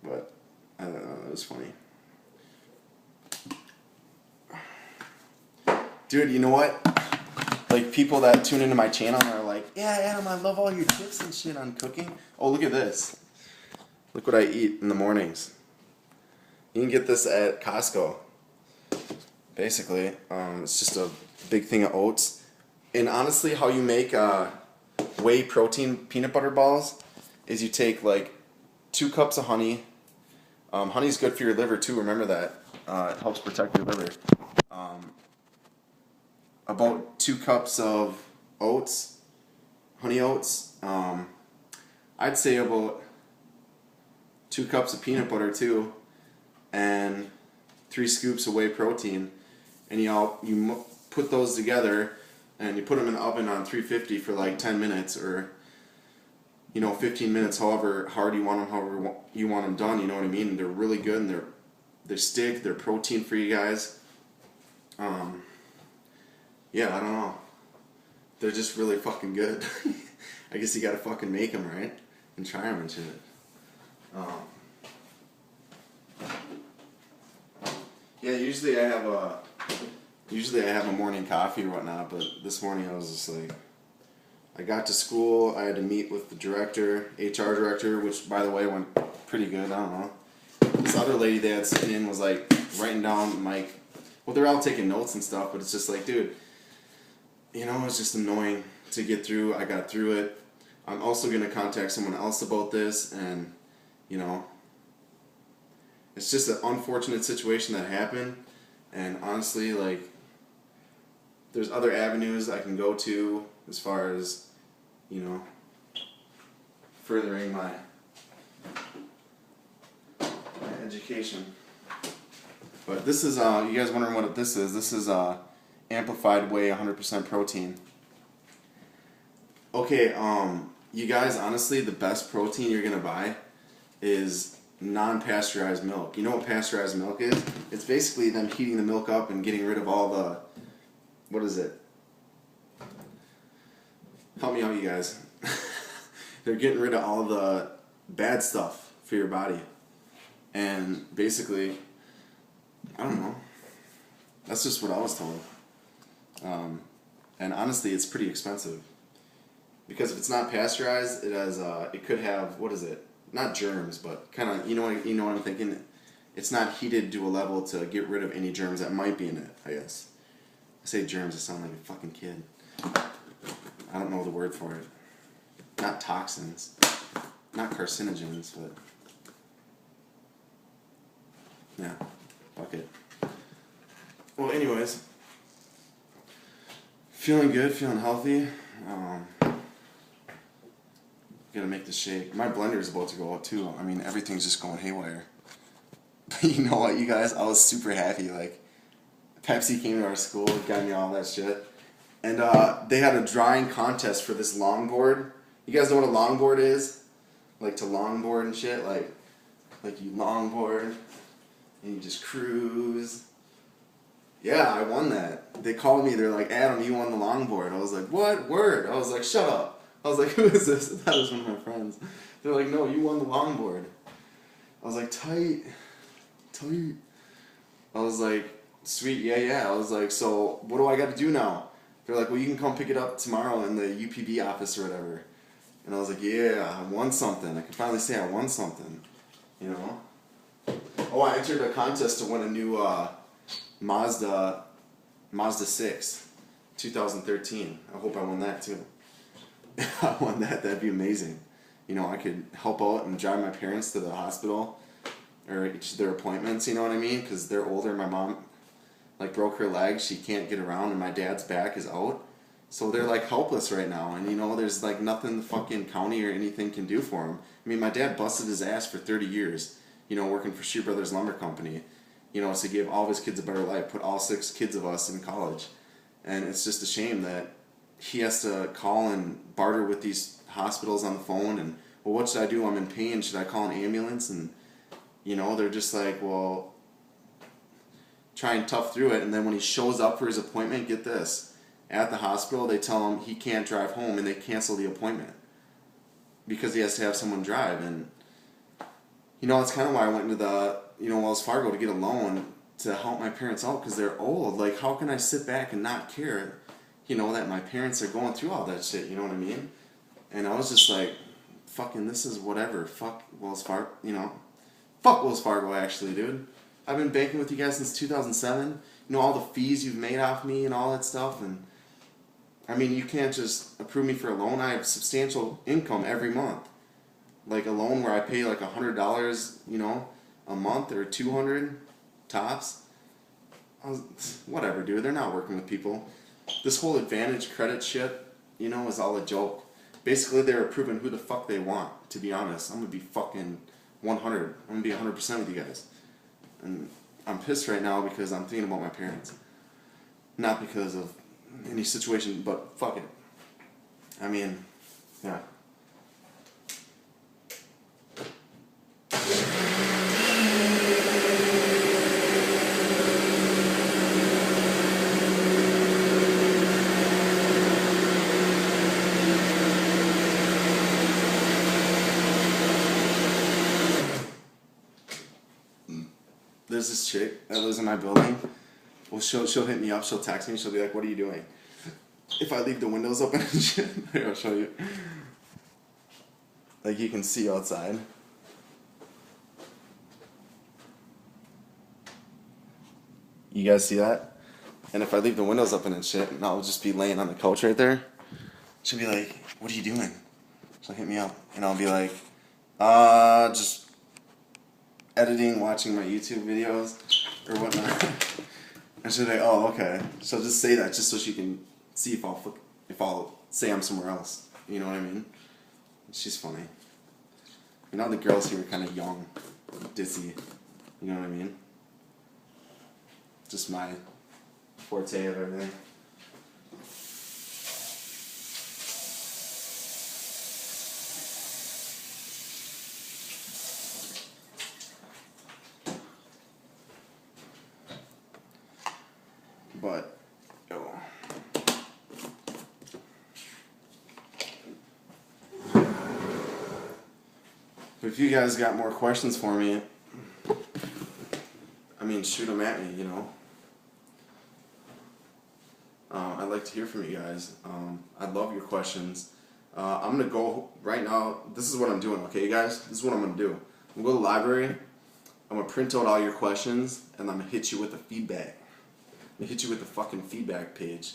But I don't know, it was funny. Dude, you know what? Like, people that tune into my channel are like, yeah, Adam, I love all your tips and shit on cooking. Oh, look at this. Look what I eat in the mornings. You can get this at Costco. Basically, it's just a big thing of oats. And honestly, how you make whey protein peanut butter balls is you take like 2 cups of honey. Honey's good for your liver too, remember that. It helps protect your liver. About 2 cups of oats, honey oats. I'd say about 2 cups of peanut butter too, and 3 scoops of whey protein. And you put those together, and you put them in the oven on 350 for like 10 minutes, or 15 minutes, however hard you want them, however you want them done. You know what I mean? And they're really good, and they stick. They're protein for you guys. Yeah, I don't know. They're just really fucking good. I guess you gotta fucking make them, right? And try them and shit. Yeah, usually I have a morning coffee or whatnot, but this morning I was just like, I got to school, I had to meet with the director, HR director, which by the way went pretty good, I don't know. This other lady they had sitting in was like writing down well, they're all taking notes and stuff, but it's just like, dude, it's just annoying to get through. I got through it. I'm also going to contact someone else about this, and, it's just an unfortunate situation that happened, and honestly, like, there's other avenues I can go to as far as, furthering my education. But this is, you guys wondering what this is? This is Amplified Whey 100% protein. Okay, you guys, honestly, the best protein you're going to buy is non-pasteurized milk. You know what pasteurized milk is? It's basically them heating the milk up and getting rid of all the, what is it? Help me out, you guys. They're getting rid of all the bad stuff for your body. And basically, I don't know. That's just what I was told. And honestly, it's pretty expensive. Because if it's not pasteurized, it could have, what is it? Not germs, but kind of, you know what I'm thinking? It's not heated to a level to get rid of any germs that might be in it, I guess. I say germs, I sound like a fucking kid. I don't know the word for it. Not toxins. Not carcinogens, but... yeah, fuck it. Well, anyways. Feeling good, feeling healthy. Gotta make the shake. My blender's about to go out too. I mean, everything's just going haywire. But you know what, you guys? I was super happy. Like, Pepsi came to our school, got me all that shit. And they had a drawing contest for this longboard. You guys know what a longboard is? Like to longboard and shit? Like you longboard and you just cruise. Yeah, I won that. They called me, they're like, Adam, you won the longboard. I was like, what? Word? I was like, shut up. I was like, who is this? That was one of my friends. They're like, no, you won the longboard. I was like, tight. I was like, sweet, yeah. I was like, so what do I got to do now? They're like, well, you can come pick it up tomorrow in the UPB office or whatever. And I was like, yeah, I won something. I can finally say I won something, Oh, I entered a contest to win a new Mazda 6, 2013. I hope I won that too. If I won that, that'd be amazing. I could help out and drive my parents to the hospital or each of their appointments, you know what I mean? Because they're older. My mom, broke her leg. She can't get around, and my dad's back is out. So they're, helpless right now. And, there's, nothing the fucking county or anything can do for them. I mean, my dad busted his ass for 30 years, working for Shear Brothers Lumber Company, to give all of his kids a better life, put all 6 kids of us in college. And it's just a shame that he has to call and barter with these hospitals on the phone and, well, what should I do? I'm in pain. Should I call an ambulance? And, they're just like, well, try and tough through it. And then when he shows up for his appointment, get this, at the hospital, they tell him he can't drive home and they cancel the appointment because he has to have someone drive. And, You know, that's kind of why I went into the, Wells Fargo to get a loan to help my parents out because they're old. Like, how can I sit back and not care, that my parents are going through all that shit, you know what I mean? And I was just like, fucking, this is whatever. Fuck Wells Fargo, Fuck Wells Fargo, actually, dude. I've been banking with you guys since 2007. All the fees you've made off me and all that stuff. And, I mean, you can't just approve me for a loan. I have substantial income every month. Like a loan where I pay like $100, a month or $200 tops. Whatever, dude. They're not working with people. This whole Advantage credit shit, is all a joke. Basically, they're approving who the fuck they want, to be honest. I'm going to be fucking 100. I'm going to be 100% with you guys. And I'm pissed right now because I'm thinking about my parents. Not because of any situation, but fuck it. I mean, yeah. There's this chick that lives in my building. Well, she'll hit me up. She'll text me. She'll be like, "What are you doing?" If I leave the windows open and shit, I'll show you. Like you can see outside. You guys see that? And if I leave the windows open and shit, and I'll just be laying on the couch right there. She'll be like, "What are you doing?" She'll hit me up, and I'll be like, just editing, watching my YouTube videos or whatnot." And she'll be like, "Oh, okay." She'll just say that just so she can see if I'll say I'm somewhere else. You know what I mean? She's funny. The girls here are kind of young, ditzy. You know what I mean? Just my forte of everything. But, if you guys got more questions for me, I mean, shoot them at me, I'd like to hear from you guys. I'd love your questions. I'm going to go right now. This is what I'm doing, okay, you guys? This is what I'm going to do. I'm going to go to the library. I'm going to print out all your questions, and I'm going to hit you with the feedback. I'm going to hit you with the fucking feedback page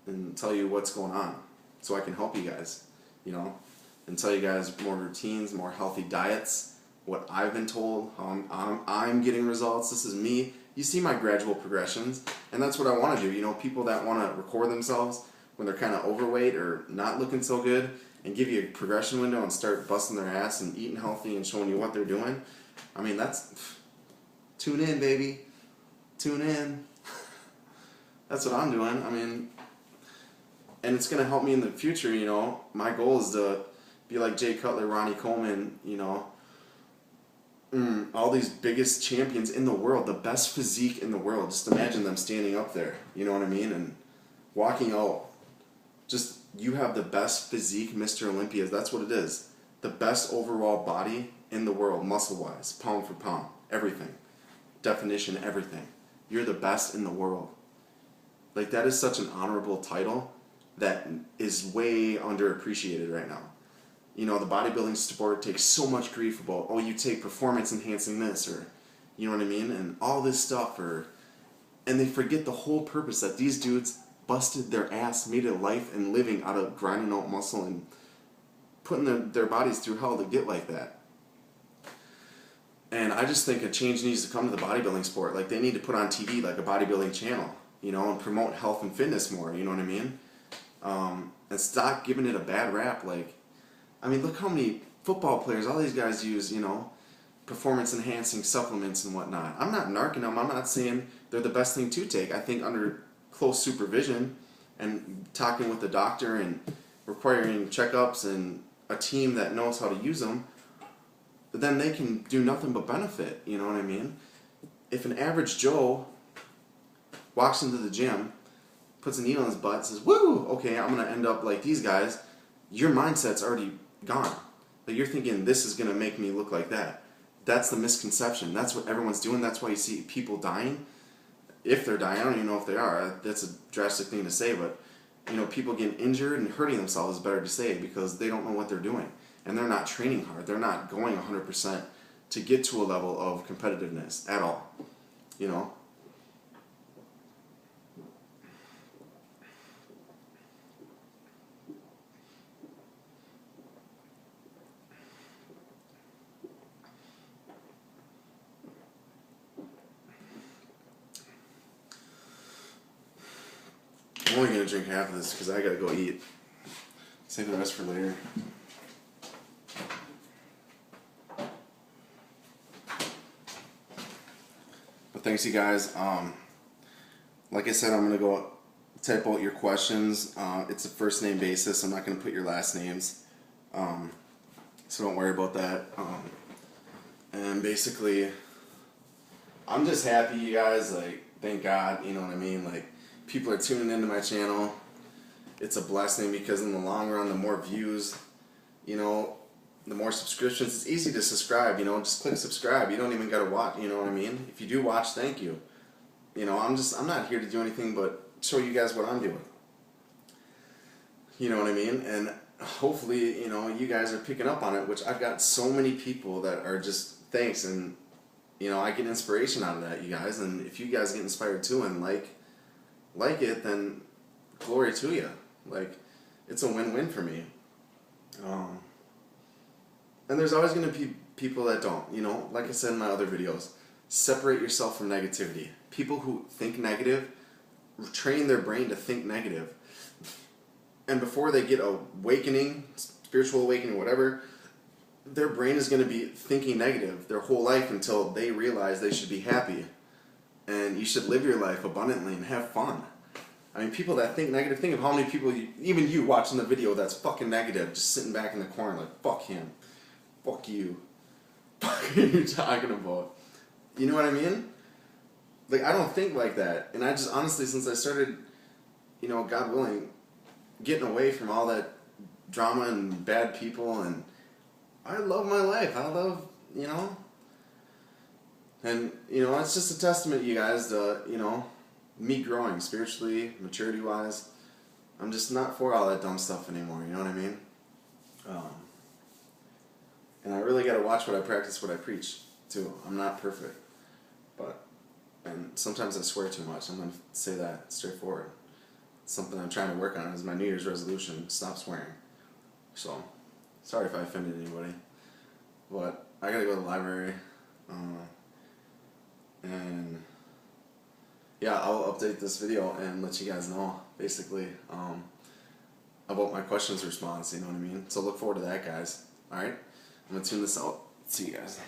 and tell you what's going on so I can help you guys, and tell you guys more routines, more healthy diets, what I've been told, how I'm getting results. This is me. You see my gradual progressions, and that's what I want to do. People that want to record themselves when they're kind of overweight or not looking so good and give you a progression window and start busting their ass and eating healthy and showing you what they're doing. I mean, tune in, baby. Tune in. That's what I'm doing. I mean, and it's going to help me in the future, My goal is to be like Jay Cutler, Ronnie Coleman, all these biggest champions in the world, the best physique in the world. Just imagine them standing up there, you know what I mean? And walking out. Just, you have the best physique, Mr. Olympia. That's what it is. The best overall body in the world, muscle-wise, pound for pound, everything. Definition, everything. You're the best in the world. Like, that is such an honorable title that is way underappreciated right now. The bodybuilding sport takes so much grief about, oh, you take performance enhancing this, or, you know what I mean? And all this stuff, and they forget the whole purpose that these dudes busted their ass, made a life and living out of grinding out muscle and putting their bodies through hell to get like that. And I just think a change needs to come to the bodybuilding sport. Like, they need to put on TV like a bodybuilding channel, and promote health and fitness more, you know what I mean? And stop giving it a bad rap. Like, I mean, look how many football players, all these guys use, performance enhancing supplements and whatnot. I'm not narking them. I'm not saying they're the best thing to take. I think under close supervision and talking with the doctor and requiring checkups and a team that knows how to use them, then they can do nothing but benefit, you know what I mean? If an average Joe walks into the gym, puts a needle in his butt, says, "Woo, okay, I'm going to end up like these guys," your mindset's already gone. Like, you're thinking, this is going to make me look like that. That's the misconception. That's what everyone's doing. That's why you see people dying. If they're dying, I don't even know if they are. That's a drastic thing to say, but you know, people getting injured and hurting themselves is better to say, because they don't know what they're doing. And they're not training hard. They're not going 100% to get to a level of competitiveness at all. You know? I'm only going to drink half of this because I got to go eat. Save the rest for later. But thanks, you guys. Like I said, I'm going to go type out your questions. It's a first name basis. I'm not going to put your last names. So don't worry about that. And basically, I'm just happy, you guys. Like, thank God, you know what I mean? Like, people are tuning into my channel. It's a blessing, because in the long run, the more views, you know, the more subscriptions. It's easy to subscribe, you know, just click subscribe. You don't even gotta watch, you know what I mean? If you do watch, thank you. You know, I'm not here to do anything but show you guys what I'm doing. You know what I mean? And hopefully, you know, you guys are picking up on it, which I've got so many people that are just thanks, and you know, I get inspiration out of that, you guys. And if you guys get inspired too and like it, then glory to you. Like, it's a win-win for me. And there's always going to be people that don't, you know, like I said in my other videos, separate yourself from negativity. People who think negative, train their brain to think negative. And before they get awakening, spiritual awakening, whatever, their brain is going to be thinking negative their whole life until they realize they should be happy. And you should live your life abundantly and have fun. I mean, people that think negative, think of how many people, even you watching the video, that's fucking negative, just sitting back in the corner like, fuck him, fuck you, fuck are you talking about? You know what I mean? Like, I don't think like that. And I just, honestly, since I started, you know, God willing, getting away from all that drama and bad people, and I love my life. I love, you know, and, you know, it's just a testament, you guys, to, you know, me growing spiritually, maturity-wise. I'm just not for all that dumb stuff anymore, you know what I mean? And I really got to watch what I practice, what I preach, too. I'm not perfect. And sometimes I swear too much. I'm going to say that straightforward. It's something I'm trying to work on. It's my New Year's resolution. Stop swearing. So, sorry if I offended anybody. But I got to go to the library. And yeah, I'll update this video and let you guys know, basically, about my questions response, you know what I mean? So look forward to that, guys. Alright? I'm going to tune this out. See you guys.